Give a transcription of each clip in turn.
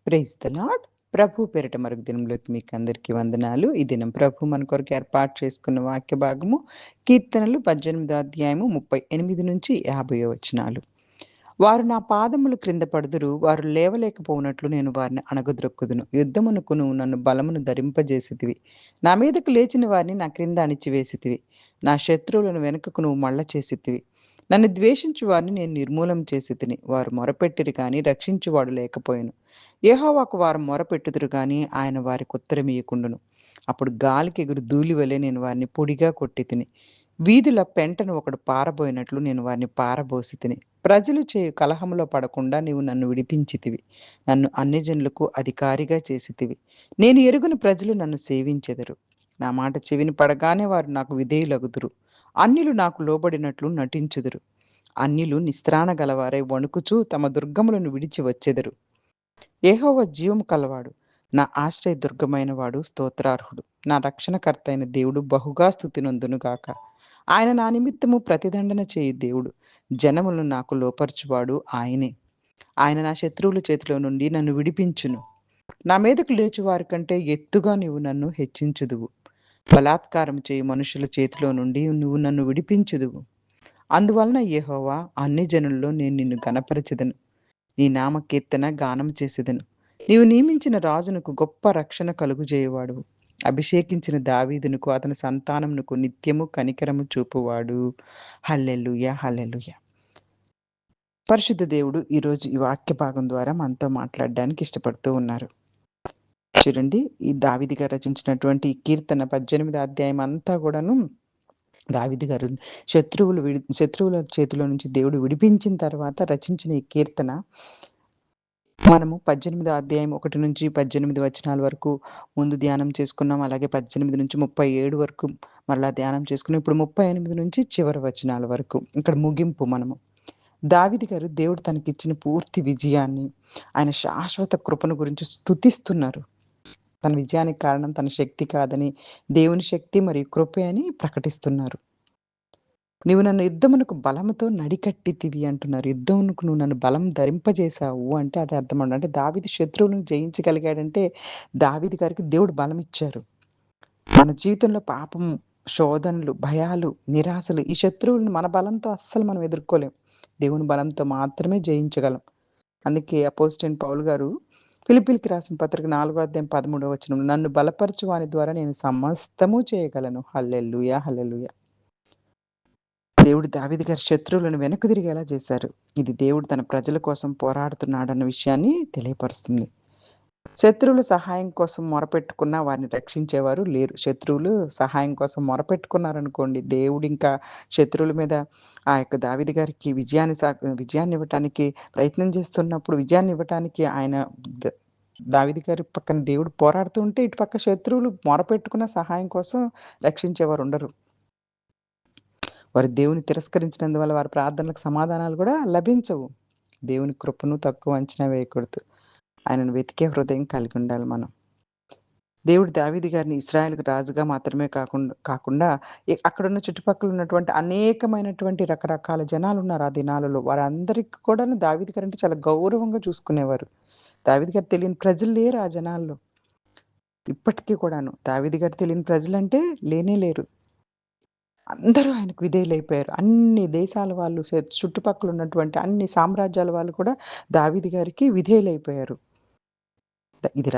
Praise the lord. ప్రభు పేరిట మరొక దినంలోకి మీకందరికీ వందనాలు. ఈ దినం ప్రభు మన కొరకు ఏర్పాటు చేసుకున్న వాక్య భాగము కీర్తనలు 18వ అధ్యాయము 38-50 వచనాలు. వారు నా పాదములు క్రింద పడుదురు, వారు లేవలేకపోవునట్లు నేను వారిని అణగద్రొక్కుదును. యుద్ధమునకు నువ్వు నన్ను బలమును ధరింపజేసితివి. నా మీదకు లేచిన వారిని నా క్రింద అణిచివేసితివి. నా శత్రువులను వెనుకకు నువ్వు మళ్ళ చేసితివి. నన్ను ద్వేషించు వారిని నేను నిర్మూలం చేసితిని. వారు మొరపెట్టిరి గాని రక్షించువాడు లేకపోయెను. యెహోవాకు వారు మొరపెట్టుదురు గాని ఆయన వారికి ఉత్తరమియ్యకుండును. అప్పుడు గాలికి ఎగురు ధూళి వలె నేను వారిని పొడిగా కొట్టితిని. వీధుల పెంటను ఒకడు పారబోయినట్లు నేను వారిని పారబోసితిని. ప్రజలు చేయు కలహములో పడకుండా నీవు నన్ను విడిపించితివి. నన్ను అన్యజనులకు అధికారిగా చేసితివి. నేను ఎరుగని ప్రజలు నన్ను సేవించెదరు. నా మాట చెవిని పడగానే వారు నాకు విధేయులగుదురు. అన్యులు నాకు లోబడినట్లు నటించుదురు. అన్యులు నిస్త్రాణ గలవారై వణుకుచూ తమ దుర్గములను విడిచి వచ్చెదరు. యెహోవా జీవము కలవాడు, నా ఆశ్రయ దుర్గమైన వాడు స్తోత్రార్హుడు. నా రక్షణకర్త అయిన దేవుడు బహుగా స్తుతినొందును గాక. ఆయన నా నిమిత్తము ప్రతిదండన చేయు దేవుడు. జనములను నాకు లోపరచువాడు ఆయనే. ఆయన నా శత్రువుల చేతిలో నుండి నన్ను విడిపించును. నా మీదకు లేచు వారి కంటే ఎత్తుగా నీవు నన్ను హెచ్చించుదువు. బలాత్కారం చేయు మనుషుల చేతిలో నుండి నువ్వు నన్ను విడిపించుదువు. అందువలన యెహోవా అన్ని జనుల్లో నేను నిన్ను ఘనపరచెదను. నీ నామ కీర్తన గానం చేసేదను. నీవు నియమించిన రాజునకు గొప్ప రక్షణ కలుగుజేయువాడు. అభిషేకించిన దావీదునకు అతని సంతానమునకు నిత్యము కనికరము చూపువాడు. హల్లెలూయా, హల్లెలూయా. పరిశుద్ధ దేవుడు ఈరోజు ఈ వాక్య భాగం ద్వారా మనతో మాట్లాడడానికి ఇష్టపడుతూ ఉన్నారు. చూడండి, ఈ దావీదు గారు రచించినటువంటి ఈ కీర్తన 18వ అధ్యాయం అంతా కూడాను దావీదు గారు శత్రువుల చేతిలో నుంచి దేవుడు విడిపించిన తర్వాత రచించిన ఈ కీర్తన మనము 18వ అధ్యాయం 1-18 వచనాల వరకు ముందు ధ్యానం చేసుకున్నాం. అలాగే 18 నుంచి 37 వరకు మరలా ధ్యానం చేసుకున్నాం. ఇప్పుడు 38 నుంచి చివరి వచనాల వరకు ఇక్కడ ముగింపు మనము. దావీదు గారు దేవుడు తనకిచ్చిన పూర్తి విజయాన్ని, ఆయన శాశ్వత కృపను గురించి స్తుతిస్తున్నారు. తన విజయానికి కారణం తన శక్తి కాదని, దేవుని శక్తి మరియు కృపే అని ప్రకటిస్తున్నారు. నీవు నన్ను యుద్ధమునకు బలముతో నడికట్టితివి అంటున్నారు. యుద్ధమునకు నువ్వు నన్ను బలం ధరింపజేశావు అంటే అది అర్థమండి. అంటే దావీదు శత్రువులను జయించగలిగాడంటే దావీదు గారికి దేవుడు బలం ఇచ్చారు. మన జీవితంలో పాపం, శోధనలు, భయాలు, నిరాశలు ఈ శత్రువులను మన బలంతో అస్సలు మనం ఎదుర్కోలేం. దేవుని బలంతో మాత్రమే జయించగలం. అందుకే అపోజిటైన్ పౌలు గారు ఫిలిప్పీయులకు రాసిన పత్రిక 4వ అధ్యాయం 13వ వచనం, నన్ను బలపరచు వాని ద్వారా నేను సమస్తము చేయగలను. హల్లెలూయా, హల్లెలూయా. దేవుడు దావీదు గారి శత్రువులను వెనక్కు తిరిగేలా చేశారు. ఇది దేవుడు తన ప్రజల కోసం పోరాడుతున్నాడన్న విషయాన్ని తెలియపరుస్తుంది. శత్రువులు సహాయం కోసం మొరపెట్టుకున్నా వారిని రక్షించేవారు లేరు. శత్రువులు సహాయం కోసం మొరపెట్టుకున్నారనుకోండి, దేవుడు ఇంకా శత్రువుల మీద ఆ యొక్క దావీదు గారికి విజయాన్ని ఇవ్వటానికి ప్రయత్నం చేస్తున్నప్పుడు, విజయాన్ని ఇవ్వటానికి ఆయన దావీదు గారి పక్కన దేవుడు పోరాడుతూ ఉంటే, ఇటు పక్క శత్రువులు మొరపెట్టుకున్న సహాయం కోసం రక్షించేవారు ఉండరు. వారు దేవుని తిరస్కరించినందువల్ల వారి ప్రార్థనలకు సమాధానాలు కూడా లభించవు. దేవుని కృపను తక్కువ అంచనా వేయకూడదు. ఆయనను వెతికే హృదయం కలిగి ఉండాలి మనం. దేవుడు దావీదు గారిని ఇశ్రాయేలుకు రాజుగా మాత్రమే కాకుండా అక్కడున్న చుట్టుపక్కల ఉన్నటువంటి అనేకమైనటువంటి రకరకాల జనాలున్నారు ఆ దినాలలో. వారందరికి కూడాను దావీదు గారంటే చాలా గౌరవంగా చూసుకునేవారు. దావీదు గారు తెలియని ప్రజలు లేరు ఆ జనాల్లో. ఇప్పటికీ కూడాను దావీదు గారు తెలియని ప్రజలంటే లేనే లేరు. అందరూ ఆయనకు విధేయులైపోయారు. అన్ని దేశాల వాళ్ళు, చుట్టుపక్కల ఉన్నటువంటి అన్ని సామ్రాజ్యాల వాళ్ళు కూడా దావీదు గారికి విధేయులైపోయారు. ఇది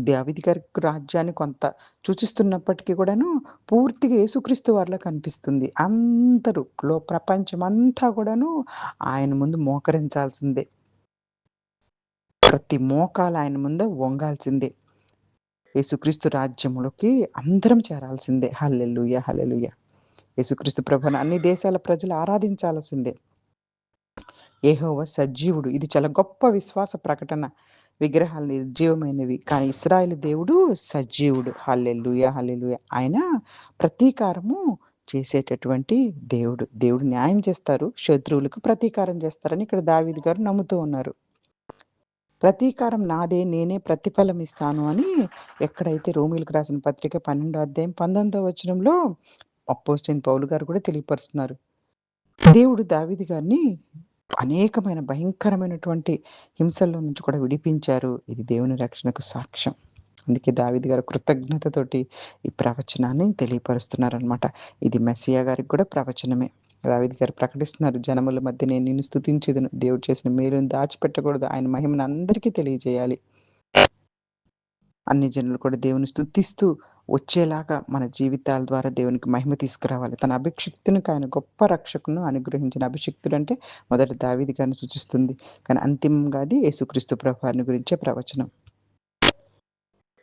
దావీదు గారి రాజ్యాన్ని కొంత సూచిస్తున్నప్పటికీ కూడాను పూర్తిగా యేసుక్రీస్తు వారిలా కనిపిస్తుంది. అందరూ ప్రపంచమంతా కూడాను ఆయన ముందు మోకరించాల్సిందే. ప్రతి మోకాలు ఆయన ముందు వంగాల్సిందే. యేసుక్రీస్తు రాజ్యములోకి అందరం చేరాల్సిందే. హల్లెలూయా, హల్లెలూయా. యేసుక్రీస్తు ప్రభువును అన్ని దేశాల ప్రజలు ఆరాధించాల్సిందే. యెహోవా సజీవుడు. ఇది చాలా గొప్ప విశ్వాస ప్రకటన. విగ్రహాలు నిర్జీవమైనవి, కానీ ఇశ్రాయేలు దేవుడు సజీవుడు. హల్లెలూయా, హల్లెలూయా. ఆయన ప్రతీకారము చేసేటటువంటి దేవుడు. దేవుడు న్యాయం చేస్తారు, శత్రువులకు ప్రతీకారం చేస్తారని ఇక్కడ దావీదు గారు నమ్ముతూ ఉన్నారు. ప్రతీకారం నాదే, నేనే ప్రతిఫలం ఇస్తాను అని ఎక్కడైతే రోమీయులకు రాసిన పత్రిక 12వ అధ్యాయం 19వ వచనంలో అపోస్తలుడైన పౌలు గారు కూడా తెలియపరుస్తున్నారు. దేవుడు దావీదు గారిని అనేకమైన భయంకరమైనటువంటి హింసల్లో నుంచి కూడా విడిపించారు. ఇది దేవుని రక్షణకు సాక్ష్యం. అందుకే దావీదు గారు కృతజ్ఞతతోటి ఈ ప్రవచనాన్ని తెలియపరుస్తున్నారనమాట. ఇది మెస్సియా గారికి కూడా ప్రవచనమే. దావీదు గారు ప్రకటిస్తున్నారు. జనముల మధ్య నేను నిన్ను స్తుతించెదను. దేవుడు చేసిన మేలును దాచిపెట్టకూడదు. ఆయన మహిమను అందరికీ తెలియజేయాలి. అన్ని జనులు కూడా దేవుని స్తుతిస్తూ వచ్చేలాగా మన జీవితాల ద్వారా దేవునికి మహిమ తీసుకురావాలి. తన అభిషిక్తునికి ఆయన గొప్ప రక్షకును అనుగ్రహించిన అభిషిక్తుడంటే మొదట దావీదు గారిని సూచిస్తుంది. కానీ అంతిమంగా అది యేసుక్రీస్తు ప్రభువారిని గురించే ప్రవచనం.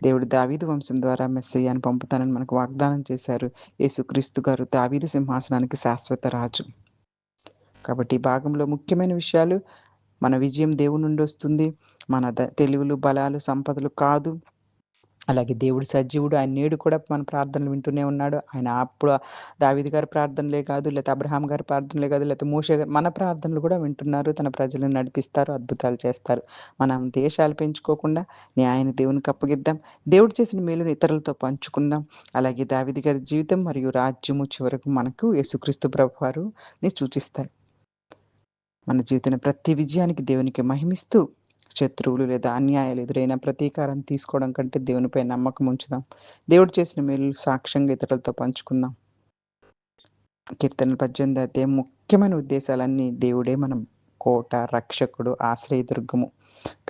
దేవుడు దావీదు వంశం ద్వారా మెస్సీయాను పంపుతానని మనకు వాగ్దానం చేశారు. యేసుక్రీస్తు గారు దావీదు సింహాసనానికి శాశ్వత రాజు. కాబట్టి ఈ భాగంలో ముఖ్యమైన విషయాలు మన విజయం దేవుని నుండి వస్తుంది. మన తెలివులు, బలాలు, సంపదలు కాదు. అలాగే దేవుడు సజీవుడు. ఆయన నేడు కూడా మన ప్రార్థనలు వింటూనే ఉన్నాడు. ఆయన అప్పుడు దావీదు గారి ప్రార్థనలే కాదు, లేతే అబ్రహాం గారి ప్రార్థనలే కాదు, లేతే మోషే గారు మన ప్రార్థనలు కూడా వింటున్నారు. తన ప్రజలను నడిపిస్తారు, అద్భుతాలు చేస్తారు. మనం దేశాలు పెంచుకోకుండా న్యాయాన్ని దేవునికి అప్పగిద్దాం. దేవుడు చేసిన మేలుని ఇతరులతో పంచుకుందాం. అలాగే దావీదు గారి జీవితం మరియు రాజ్యము చివరకు మనకు యేసుక్రీస్తు ప్రభువారుని సూచిస్తాయి. మన జీవితంలో ప్రతి విజయానికి దేవునికి మహిమిస్తూ శత్రువులు లేదా అన్యాయాలు ఎదురైన ప్రతీకారం తీసుకోవడం కంటే దేవునిపై నమ్మకం ఉంచుదాం. దేవుడు చేసిన మేలు సాక్ష్యంగా ఇతరులతో పంచుకుందాం. కీర్తనలు 18 అధ్యాయం ముఖ్యమైన ఉద్దేశాలన్నీ దేవుడే మనం కోట, రక్షకుడు, ఆశ్రయదుర్గము.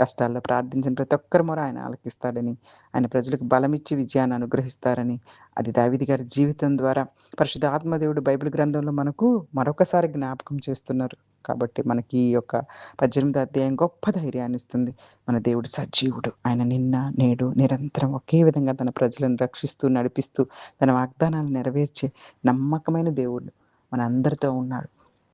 కష్టాల్లో ప్రార్థించిన ప్రతి ఒక్కరి మొర ఆయన ఆలకిస్తాడని, ఆయన ప్రజలకు బలమిచ్చి విజయాన్ని అనుగ్రహిస్తారని, అది దావీదు గారి జీవితం ద్వారా పరిశుద్ధాత్మ దేవుడు బైబిల్ గ్రంథంలో మనకు మరొకసారి జ్ఞాపకం చేస్తున్నారు. కాబట్టి మనకి ఈ యొక్క 18 అధ్యాయం గొప్ప ధైర్యాన్ని ఇస్తుంది. మన దేవుడు సజీవుడు. ఆయన నిన్న, నేడు, నిరంతరం ఒకే విధంగా తన ప్రజలను రక్షిస్తూ, నడిపిస్తూ, తన వాగ్దానాలను నెరవేర్చే నమ్మకమైన దేవుడు మనందరితో ఉన్నాడు.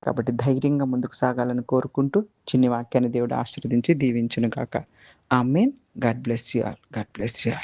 కాబట్టి ధైర్యంగా ముందుకు సాగాలని కోరుకుంటూ చిన్ని వాక్యాన్ని దేవుడు ఆశీర్వదించి దీవించును గాక. ఆమేన్. God bless you all. God bless you all.